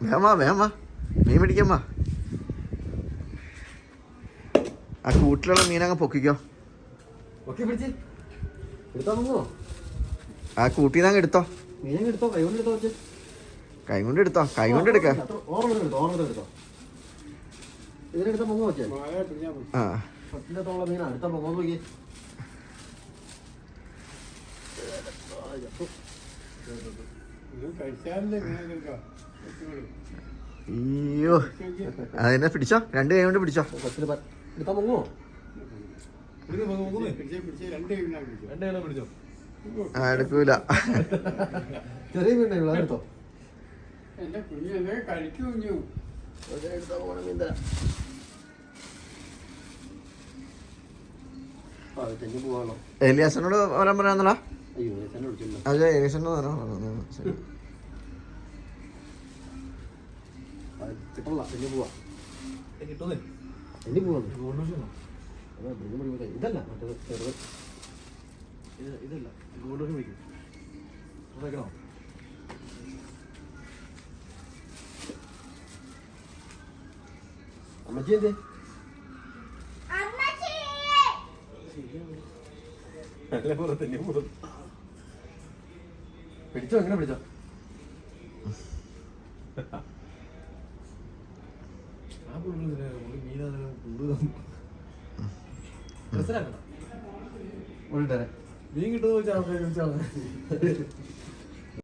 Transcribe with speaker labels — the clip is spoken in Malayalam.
Speaker 1: വേഗമാ മീൻ പിടിക്കാമ്മാ. ആ കൂട്ടിലുള്ള മീനങ്ങ് പൊക്കിക്കോ. ആ കൂട്ടിന്നങ്ങ് എടുത്തോ. കൈ കൊണ്ട് എടുത്തോ. കൈ കൊണ്ട് എടുക്ക. ആ അയ്യോ അതിനെ പിടിച്ചോ. 2 കൈ കൊണ്ട് പിടിച്ചോ. എടുക്കൂല.
Speaker 2: ചെറിയ മീനുണ്ടോ അതെടുത്തോ.
Speaker 1: എലിയാസനോട് വരാൻ പറയാന്നടാ. അതെ എലിയാസനോട് വരാൻ
Speaker 2: ഇതല്ല മറ്റേത് ചെറുത്. ഇതല്ല ഗോൾഡ് വിളിക്കും. അമ്മച്ചി എന്തേ പിടിച്ചോ. എങ്ങനെ പിടിച്ചോ. മീൻ കിട്ടുന്ന